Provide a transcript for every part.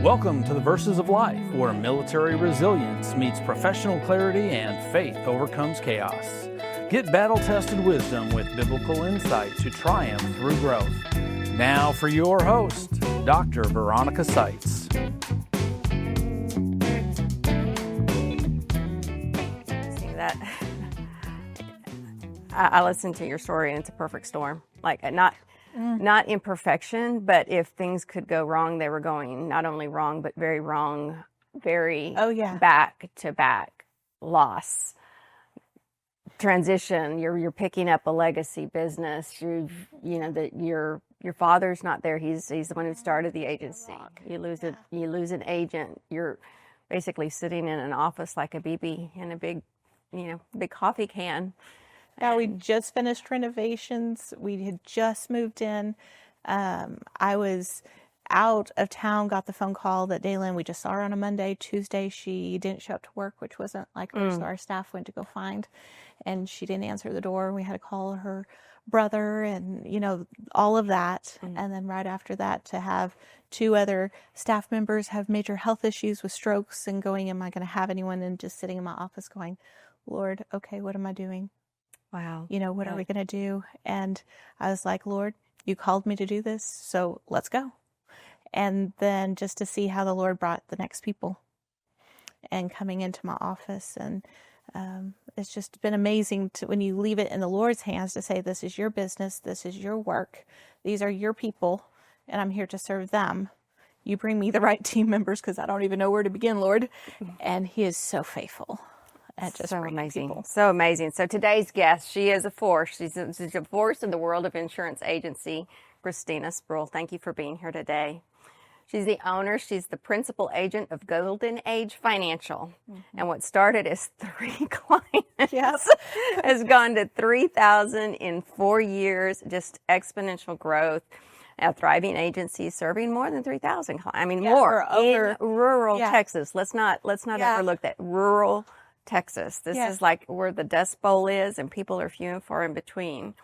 Welcome to the Verses of Life, where military resilience meets professional clarity and faith overcomes chaos. Get battle-tested wisdom with biblical insight to triumph through growth. Now for your host, Dr. Veronica Sites. That I listened to your story, and it's a perfect storm. Like not imperfection, but if things could go wrong, they were going not only wrong, but very wrong, very back to back loss, transition. You're picking up a legacy business. Your father's not there. He's the one who started the agency. You lose an agent. You're basically sitting in an office like a BB in a big coffee can. Yeah, we just finished renovations. We had just moved in. I was out of town, got the phone call that Daylin, we just saw her on a Monday. Tuesday, she didn't show up to work, which wasn't like her, so our staff went to go find, and she didn't answer the door. We had to call her brother and, all of that. And then right after that, to have two other staff members have major health issues with strokes and going, am I going to have anyone? And just sitting in my office going, Lord, okay, what am I doing? Wow. What are we going to do? And I was like, Lord, you called me to do this, so let's go. And then just to see how the Lord brought the next people and coming into my office. And it's just been amazing when you leave it in the Lord's hands to say, this is your business, this is your work, these are your people, and I'm here to serve them. You bring me the right team members because I don't even know where to begin, Lord. And He is so faithful. Just so amazing. People. So amazing. So today's guest, she is a force. She's a force in the world of insurance agency, Christina Spruill. Thank you for being here today. She's the owner. She's the principal agent of Golden Age Financial. And what started as 3 clients has gone to 3,000 in 4 years, just exponential growth. A thriving agency serving more than 3,000 clients. I mean, more in rural Texas. Let's not overlook that. Rural Texas. This is like where the Dust Bowl is, and people are few and far in between.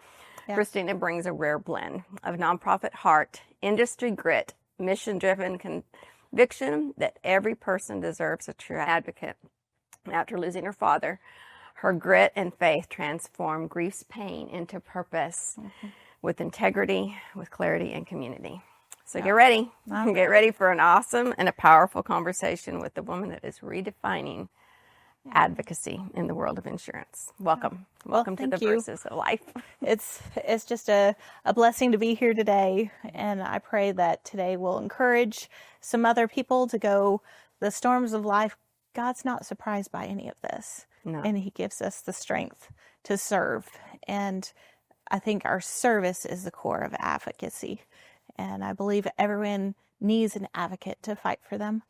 Christina brings a rare blend of nonprofit heart, industry grit, mission-driven conviction that every person deserves a true advocate. After losing her father, her grit and faith transformed grief's pain into purpose with integrity, with clarity, and community. So get ready. Get ready for an awesome and a powerful conversation with the woman that is redefining advocacy in the world of insurance. Welcome. Welcome to the Verses of Life. It's just a blessing to be here today, and I pray that today will encourage some other people to go, the storms of life, God's not surprised by any of this. No. And He gives us the strength to serve. And I think our service is the core of advocacy. And I believe everyone needs an advocate to fight for them.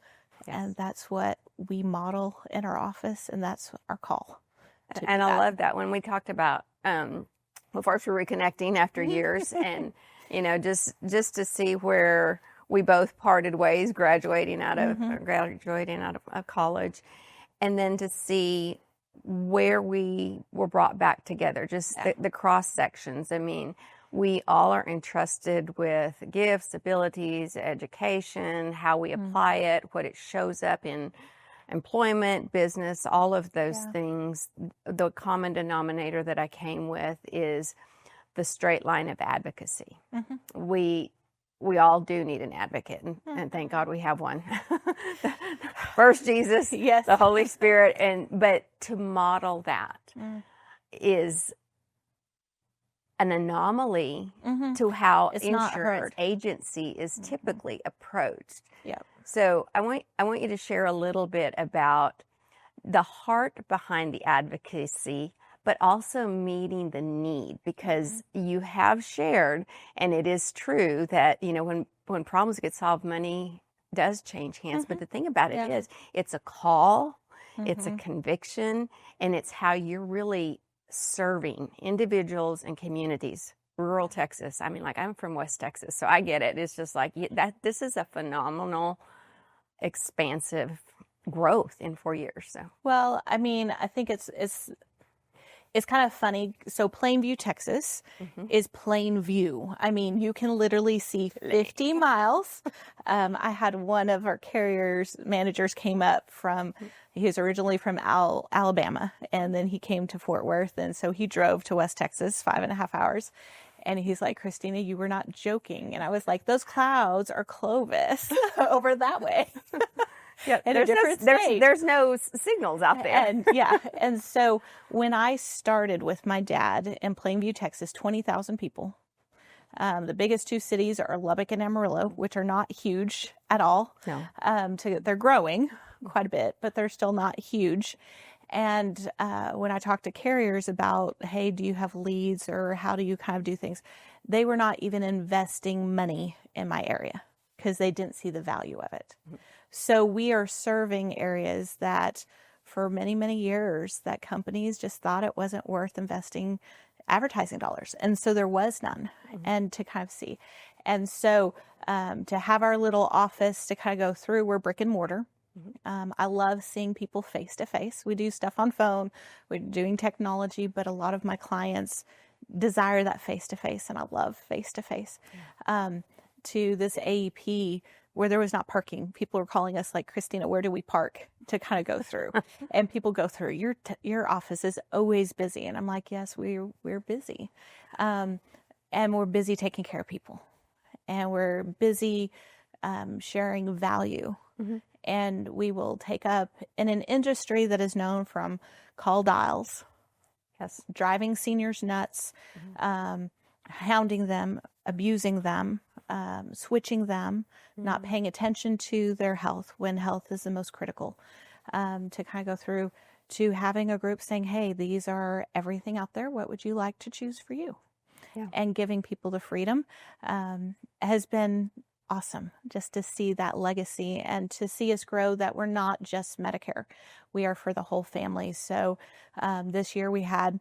Yes. And that's what we model in our office, and that's our call. And I love that when we talked about, first we're reconnecting after years, and just to see where we both parted ways, graduating out of college, and then to see where we were brought back together, just the cross sections. I mean, we all are entrusted with gifts, abilities, education, how we apply it, what it shows up in employment, business, all of those things. The common denominator that I came with is the straight line of advocacy. We all do need an advocate, and thank God we have one. First Jesus, the Holy Spirit, but to model that is an anomaly to how insurance agency is typically approached. So I want you to share a little bit about the heart behind the advocacy, but also meeting the need, because you have shared, and it is true that when problems get solved, money does change hands. But the thing about it is, it's a call, it's a conviction, and it's how you're really serving individuals and communities. Rural Texas. I mean, I'm from West Texas, so I get it. It's just like that. This is a phenomenal, expansive growth in 4 years. So, well, I mean, I think it's It's kind of funny. So Plainview, Texas is plain view. I mean, you can literally see 50 miles. I had one of our carriers managers came up from, he was originally from Alabama, and then he came to Fort Worth. And so he drove to West Texas, 5.5 hours. And he's like, Christina, you were not joking. And I was like, those clouds are Clovis over that way. Yeah, in a different state. There's no signals out there. And yeah. And so when I started with my dad in Plainview, Texas, 20,000 people. The biggest two cities are Lubbock and Amarillo, which are not huge at all. No. They're growing quite a bit, but they're still not huge. And when I talked to carriers about, hey, do you have leads or how do you kind of do things? They were not even investing money in my area because they didn't see the value of it. So we are serving areas that for many, many years that companies just thought it wasn't worth investing advertising dollars. And so there was none and to kind of see. And so to have our little office to kind of go through, we're brick and mortar. I love seeing people face to face. We do stuff on phone, we're doing technology, but a lot of my clients desire that face to face, and I love face to face. To this AEP where there was not parking, people were calling us like, Christina, where do we park to kind of go through? And people go through, your office is always busy. And I'm like, yes, we're busy. And we're busy taking care of people. And we're busy sharing value. And we will take up in an industry that is known from call dials, driving seniors nuts, hounding them, abusing them, switching them, not paying attention to their health when health is the most critical, to kind of go through to having a group saying, hey, these are everything out there. What would you like to choose for you? Yeah. And giving people the freedom has been awesome just to see that legacy and to see us grow, that we're not just Medicare. We are for the whole family. So this year we had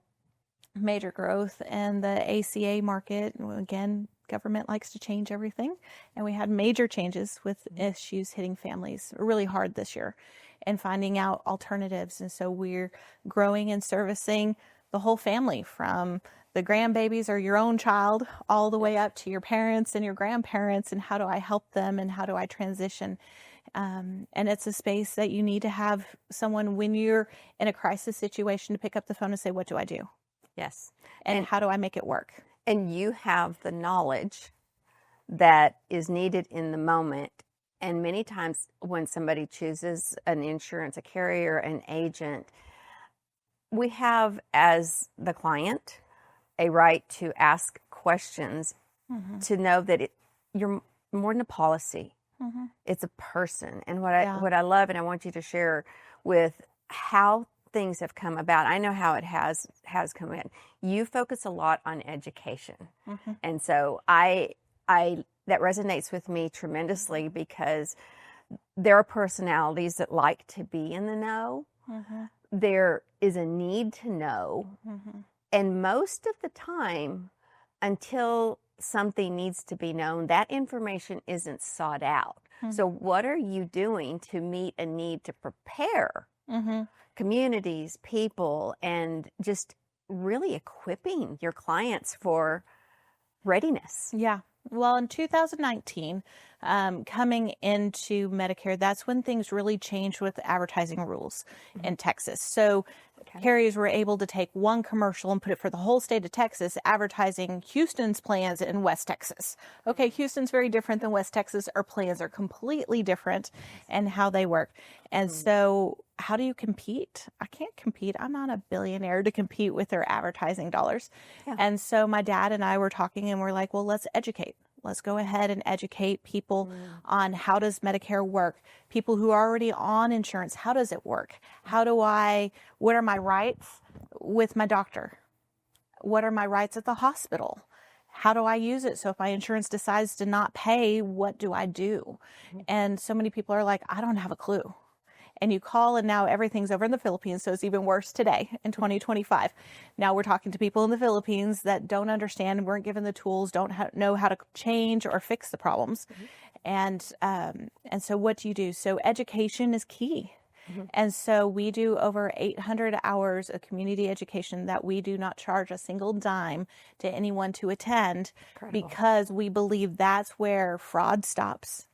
major growth in the ACA market. Again, government likes to change everything. And we had major changes with issues hitting families really hard this year and finding out alternatives. And so we're growing and servicing the whole family, from the grandbabies or your own child all the way up to your parents and your grandparents, and how do I help them and how do I transition? And it's a space that you need to have someone when you're in a crisis situation to pick up the phone and say, what do I do? Yes. And how do I make it work? And you have the knowledge that is needed in the moment. And many times when somebody chooses an insurance, a carrier, an agent, we have, as the client, a right to ask questions, to know that you're more than a policy. It's a person. And what I love, and I want you to share with how things have come about. I know how it has come in. You focus a lot on education. And so I that resonates with me tremendously, because there are personalities that like to be in the know. There is a need to know. And most of the time, until something needs to be known, that information isn't sought out. So what are you doing to meet a need to prepare communities, people, and just really equipping your clients for readiness? Yeah. Well, in 2019, coming into Medicare, that's when things really changed with advertising rules in Texas. So carriers were able to take one commercial and put it for the whole state of Texas, advertising Houston's plans in West Texas. Okay, Houston's very different than West Texas. Our plans are completely different and how they work. And so how do you compete? I can't compete. I'm not a billionaire to compete with their advertising dollars. And so my dad and I were talking and we're like, well, let's educate. Let's go ahead and educate people on how does Medicare work? People who are already on insurance, how does it work? What are my rights with my doctor? What are my rights at the hospital? How do I use it? So if my insurance decides to not pay, what do I do? And so many people are like, I don't have a clue. And you call, and now everything's over in the Philippines, so it's even worse today in 2025. Now we're talking to people in the Philippines that don't understand, weren't given the tools, don't know how to change or fix the problems. And so what do you do? So education is key. And so we do over 800 hours of community education that we do not charge a single dime to anyone to attend. Incredible. Because we believe that's where fraud stops.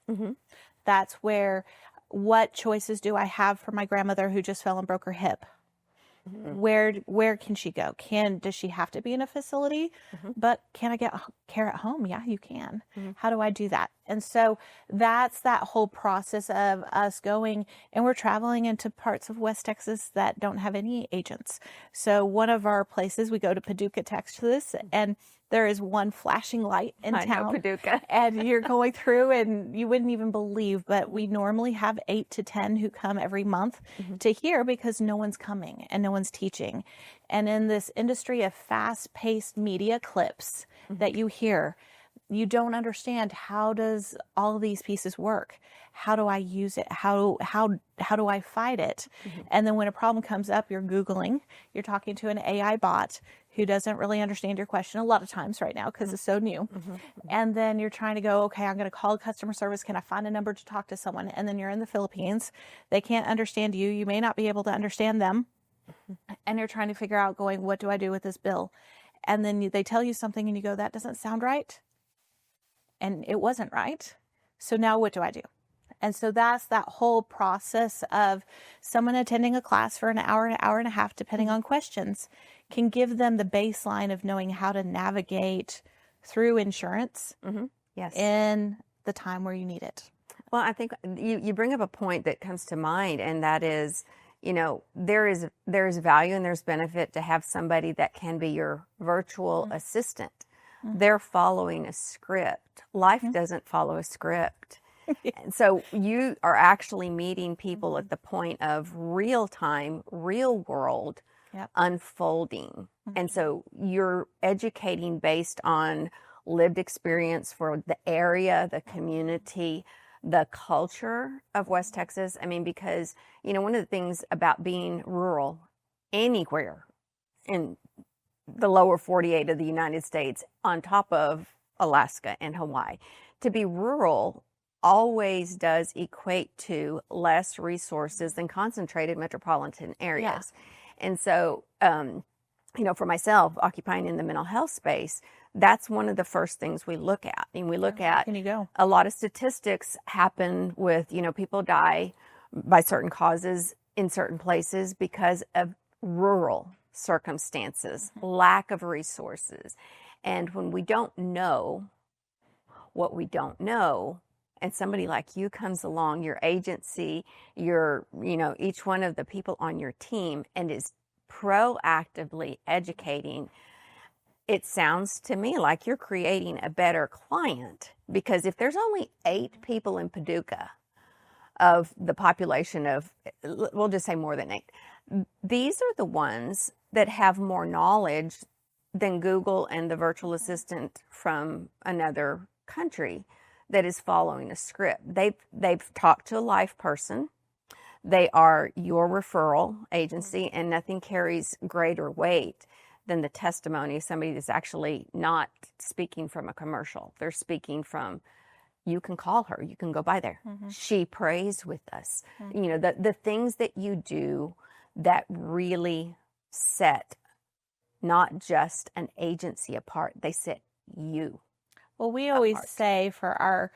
That's where, what choices do I have for my grandmother who just fell and broke her hip? Where can she go? Does she have to be in a facility? But can I get care at home? Yeah, you can. How do I do that? And so that's that whole process of us going, and we're traveling into parts of West Texas that don't have any agents. So one of our places, we go to Paducah, Texas, and there is one flashing light in town. I know Paducah. And you're going through and you wouldn't even believe, but we normally have 8 to 10 who come every month to hear, because no one's coming and no one's teaching. And in this industry of fast-paced media clips that you hear, you don't understand, how does all of these pieces work? How do I use it? How do I fight it? And then when a problem comes up, you're Googling, you're talking to an AI bot who doesn't really understand your question a lot of times right now because it's so new. And then you're trying to go, okay, I'm going to call customer service. Can I find a number to talk to someone? And then you're in the Philippines. They can't understand you. You may not be able to understand them. And you're trying to figure out going, what do I do with this bill? And then they tell you something and you go, that doesn't sound right. And it wasn't right. So now what do I do? And so that's that whole process of someone attending a class for an hour and a half, depending on questions, can give them the baseline of knowing how to navigate through insurance Yes. in the time where you need it. Well, I think you bring up a point that comes to mind, and that is, there is value and there's benefit to have somebody that can be your virtual assistant. They're following a script. Life doesn't follow a script. And so you are actually meeting people at the point of real time, real world unfolding. And so you're educating based on lived experience for the area, the community, the culture of West Texas. I mean, because, one of the things about being rural anywhere in the lower 48 of the United States, on top of Alaska and Hawaii, to be rural always does equate to less resources than concentrated metropolitan areas. And so, for myself, occupying in the mental health space, that's one of the first things we look at. And we look at a lot of statistics happen with, people die by certain causes in certain places because of rural circumstances, lack of resources. And when we don't know what we don't know, and somebody like you comes along, your agency, each one of the people on your team, and is proactively educating, it sounds to me like you're creating a better client. Because if there's only 8 people in Paducah of the population of, we'll just say more than 8, these are the ones that have more knowledge than Google and the virtual assistant from another country that is following a script. They've talked to a live person. They are your referral agency, and nothing carries greater weight than the testimony of somebody that's actually not speaking from a commercial. They're speaking from, you can call her, you can go by there. She prays with us. The things that you do that really set not just an agency apart, they set you. Well, we always say for our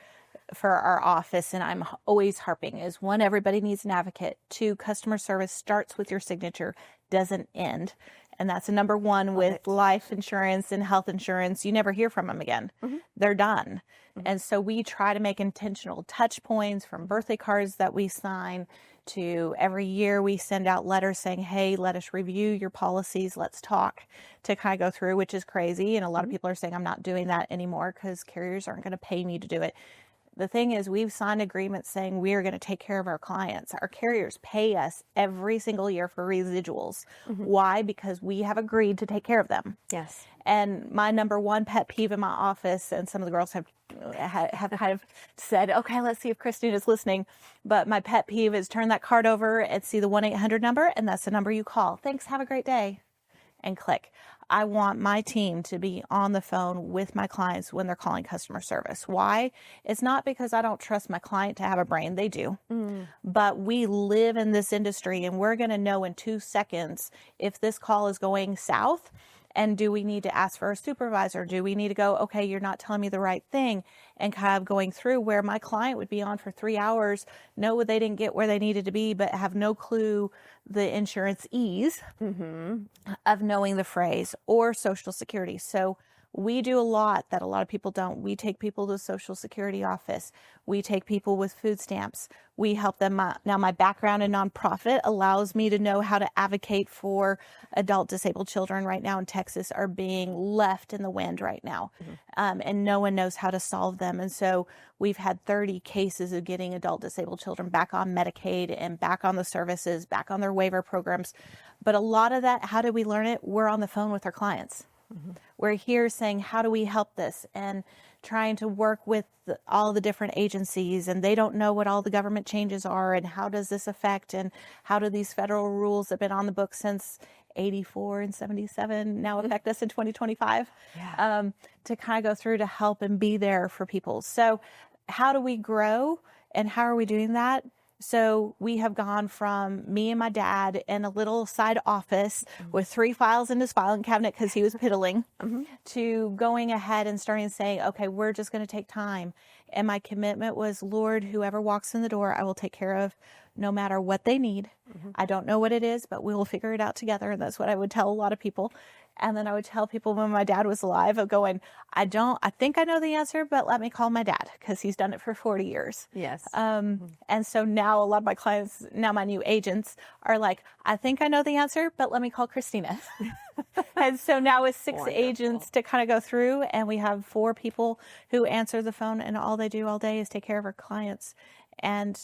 office, and I'm always harping, is 1, everybody needs an advocate. 2, customer service starts with your signature, doesn't end. And that's a number 1 with life insurance and health insurance. You never hear from them again. They're done. And so we try to make intentional touch points, from birthday cards that we sign to every year we send out letters saying, hey, let us review your policies. Let's talk, to kind of go through, which is crazy. And a lot of people are saying, I'm not doing that anymore because carriers aren't going to pay me to do it. The thing is, we've signed agreements saying we are going to take care of our clients. Our carriers pay us every single year for residuals. Why? Because we have agreed to take care of them. Yes. And my number 1 pet peeve in my office, and some of the girls have kind of said, okay, let's see if Christine is listening. But my pet peeve is turn that card over and see the 1-800 number, and that's the number you call. Thanks. Have a great day. and click. I want my team to be on the phone with my clients when they're calling customer service. Why? It's not because I don't trust my client to have a brain. They do. But we live in this industry, and we're going to know in 2 seconds if this call is going south. And do we need to ask for a supervisor? Do we need to go, okay, you're not telling me the right thing? And kind of going through where my client would be on for 3 hours, know they didn't get where they needed to be, but have no clue the insurance ease of knowing the phrase or Social Security. So we do a lot that a lot of people don't. We take people to the Social Security office. We take people with food stamps. We help them. Now, my background in nonprofit allows me to know how to advocate for adult disabled children right now in Texas are being left in the wind right now. And no one knows how to solve them. And so we've had 30 cases of getting adult disabled children back on Medicaid and back on the services, back on their waiver programs. But a lot of that, how do we learn it? We're on the phone with our clients. We're here saying, how do we help this? And trying to work with all the different agencies, and they don't know what all the government changes are, and how does this affect, and how do these federal rules that have been on the books since 84 and 77 now affect us in 2025? To kind of go through to help and be there for people. So how do we grow, and how are we doing that? So we have gone from me and my dad in a little side office with 3 files in his filing cabinet because he was piddling, to going ahead and starting to say, okay, we're just going to take time. And my commitment was, Lord, whoever walks in the door, I will take care of no matter what they need. I don't know what it is, but we will figure it out together. And that's what I would tell a lot of people. And then I would tell people when my dad was alive, of going, I think I know the answer, but let me call my dad because he's done it for 40 years. Yes. And so now a lot of my clients, now my new agents are like, I think I know the answer, but let me call Christina. And so now with 6 agents to kind of go through, and we have 4 people who answer the phone, and all they do all day is take care of our clients. And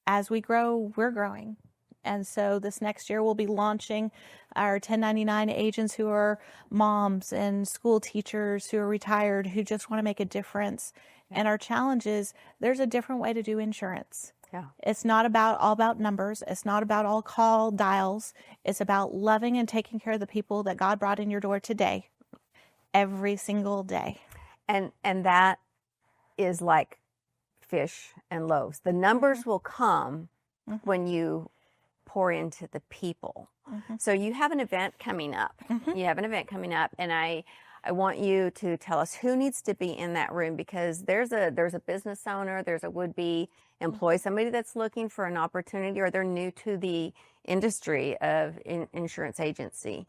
as we grow, we're growing. And so this next year, we'll be launching our 1099 agents who are moms and school teachers who are retired, who just want to make a difference. And our challenge is there's a different way to do insurance. It's not all about numbers. It's not about all call dials. It's about loving and taking care of the people that God brought in your door today, every single day. And that is like fish and loaves. The numbers will come when you pour into the people. So you have an event coming up. You have an event coming up, and I want you to tell us who needs to be in that room, because there's a business owner, there's a would-be employee, somebody that's looking for an opportunity, or they're new to the industry of insurance agency.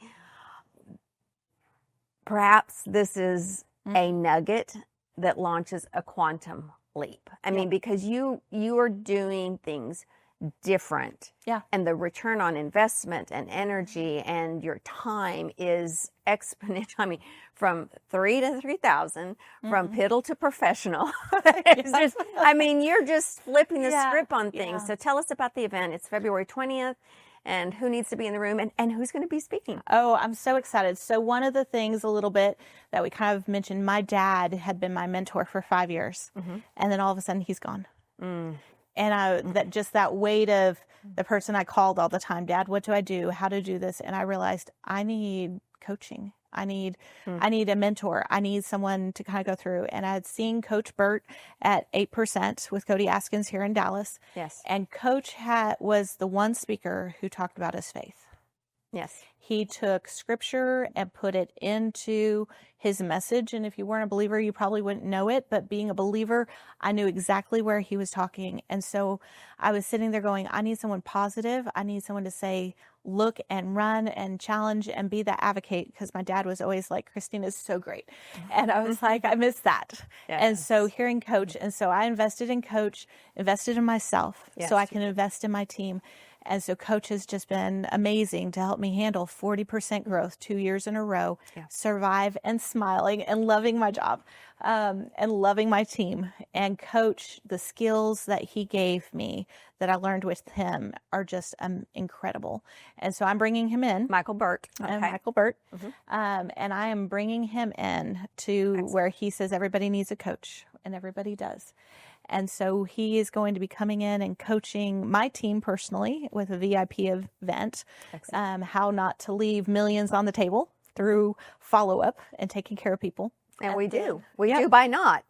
Perhaps this is a nugget that launches a quantum leap. I mean, because you are doing things different. And the return on investment and energy and your time is exponential. I mean, from 3 to 3,000, from piddle to professional. I mean, you're just flipping the script on things. So tell us about the event. It's February 20th. And who needs to be in the room, and who's going to be speaking? Oh, I'm so excited. So one of the things a little bit that we kind of mentioned, my dad had been my mentor for 5 years. And then all of a sudden he's gone. And that weight of the person I called all the time, Dad, what do I do? How to do this? And I realized I need coaching. I need a mentor. I need someone to kind of go through. And I had seen Coach Burt at 8% with Cody Askins here in Dallas. And Coach was the one speaker who talked about his faith. He took scripture and put it into his message. And if you weren't a believer, you probably wouldn't know it. But being a believer, I knew exactly where he was talking. And so I was sitting there going, I need someone positive. I need someone to say, look and run and challenge and be that advocate. Because my dad was always like, Christina's so great. And I was like, I miss that. And so hearing Coach. And so I invested in Coach, invested in myself so I can invest in my team. And so Coach has just been amazing to help me handle 40% growth 2 years in a row, survive and smiling and loving my job and loving my team. And Coach, the skills that he gave me that I learned with him are just incredible. And so I'm bringing him in. Michael Burt. Michael Burt. And I am bringing him in to where he says everybody needs a coach. and everybody does. And so he is going to be coming in and coaching my team personally with a VIP event, how not to leave millions on the table through follow-up and taking care of people. And we do by not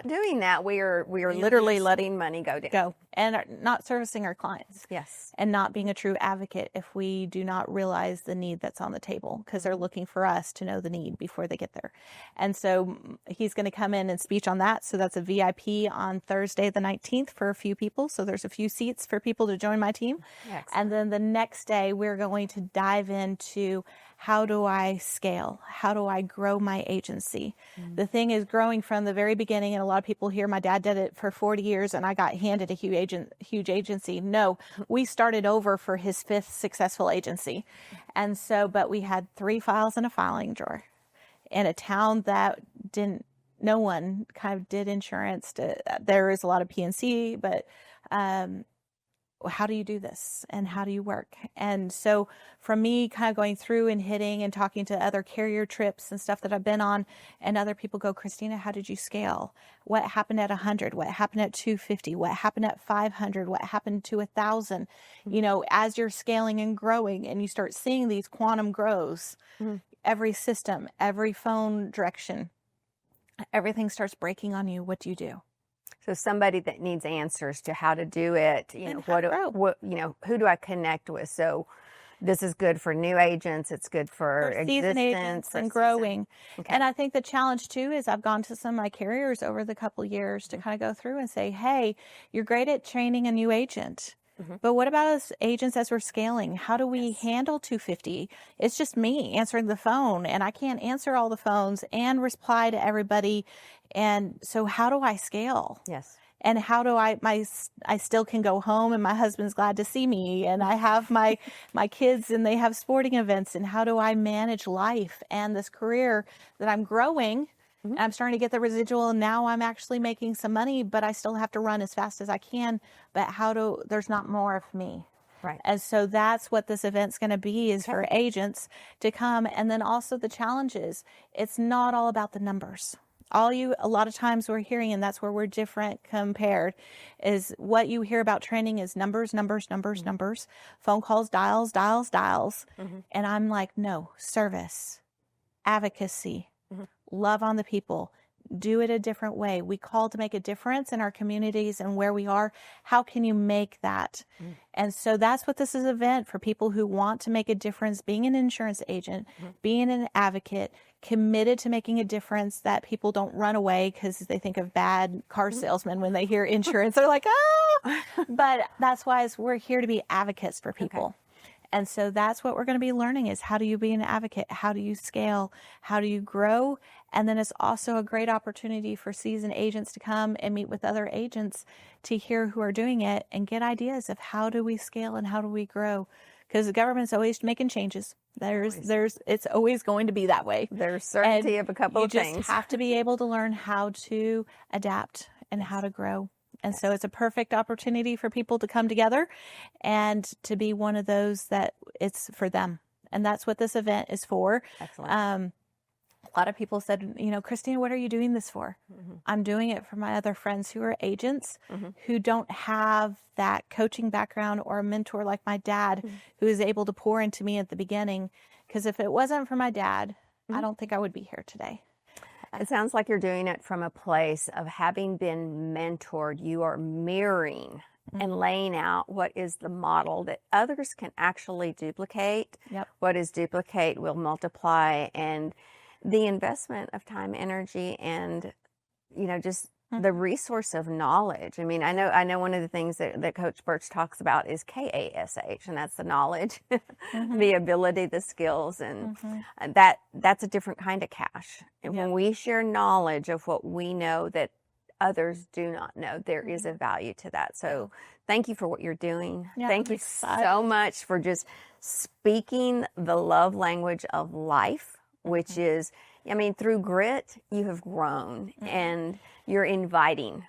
doing that, we are literally letting money go and are not servicing our clients. Yes. And not being a true advocate if we do not realize the need that's on the table, because they're looking for us to know the need before they get there. And so he's going to come in and speak on that. So that's a VIP on Thursday the 19th for a few people. So there's a few seats for people to join my team. Excellent. And then the next day we're going to dive into how do I scale? How do I grow my agency? The thing is growing from the very beginning, and a lot of people hear my dad did it for 40 years and I got handed a huge agency. No, we started over for his 5th successful agency. And so, but we had 3 files in a filing drawer in a town that no one kind of did insurance. There is a lot of PNC, but how do you do this and how do you work? And so from me kind of going through and hitting and talking to other carrier trips and stuff that I've been on, and other people go, Christina, how did you scale? What happened at 100? What happened at 250? What happened at 500? What happened to 1,000? You know, as you're scaling and growing and you start seeing these quantum grows, every system, every phone direction, everything starts breaking on you. What do you do? So somebody that needs answers to how to do it, who do I connect with? So this is good for new agents. It's good for seasoned agents and growing. Okay. And I think the challenge too is I've gone to some of my carriers over the couple of years to kind of go through and say, hey, you're great at training a new agent. But what about us agents as we're scaling? How do we handle 250? It's just me answering the phone, and I can't answer all the phones and reply to everybody. And so how do I scale? Yes. And how do I still can go home and my husband's glad to see me, and I have my kids and they have sporting events, and how do I manage life and this career that I'm growing? I'm starting to get the residual, and now I'm actually making some money, but I still have to run as fast as I can. But there's not more of me. Right. And so that's what this event's going to be, is for agents to come. And then also the challenges. It's not all about the numbers. A lot of times we're hearing, and that's where we're different compared, is what you hear about training is numbers, phone calls, dials. And I'm like, no, service, advocacy, love on the people, do it a different way. We call to make a difference in our communities and where we are. How can you make that? And so that's what this is an event for people who want to make a difference, being an insurance agent, being an advocate, committed to making a difference, that people don't run away because they think of bad car salesmen when they hear insurance. They're like, ah! But that's why we're here to be advocates for people. Okay. And so that's what we're going to be learning, is how do you be an advocate? How do you scale? How do you grow? And then it's also a great opportunity for seasoned agents to come and meet with other agents to hear who are doing it and get ideas of how do we scale and how do we grow? Because the government's always making changes. It's always going to be that way. There's certainty of a couple of things. You just have to be able to learn how to adapt and how to grow. And so it's a perfect opportunity for people to come together and to be one of those that it's for them. And that's what this event is for. Excellent. A lot of people said, Christina, what are you doing this for? I'm doing it for my other friends who are agents who don't have that coaching background or a mentor like my dad who is able to pour into me at the beginning. Because if it wasn't for my dad, I don't think I would be here today. It sounds like you're doing it from a place of having been mentored. You are mirroring and laying out what is the model that others can actually duplicate. Yep. What is duplicate will multiply, and the investment of time, energy, and just the resource of knowledge. I mean, I know one of the things that Coach Birch talks about is KASH, and that's the knowledge, the ability, the skills, and that's a different kind of cash. And when we share knowledge of what we know that others do not know, there is a value to that. So thank you for what you're doing. Yeah, thank you so much for just speaking the love language of life, which is, through grit, you have grown, and you're inviting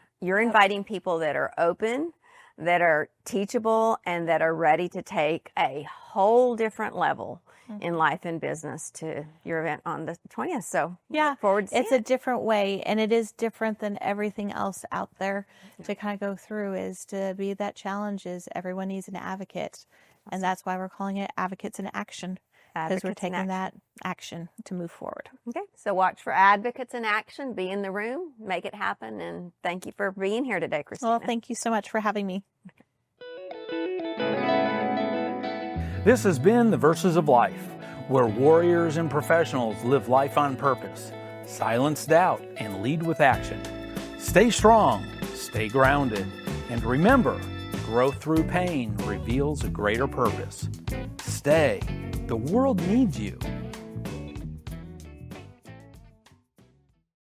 people that are open, that are teachable, and that are ready to take a whole different level in life and business to your event on the 20th. So Yeah, look forward to it's seeing a different way, and it is different than everything else out there to kind of go through. Is to be that challenge is everyone needs an advocate, and that's why we're calling it Advocates in Action, because we're Advocates in taking that action to move forward. Okay, so watch for Advocates in Action. Be in the room, make it happen, and thank you for being here today, Christina. Well, thank you so much for having me. This has been The Verses of Life, where warriors and professionals live life on purpose, silence doubt, and lead with action. Stay strong, stay grounded, and remember, growth through pain reveals a greater purpose. Stay. The world needs you.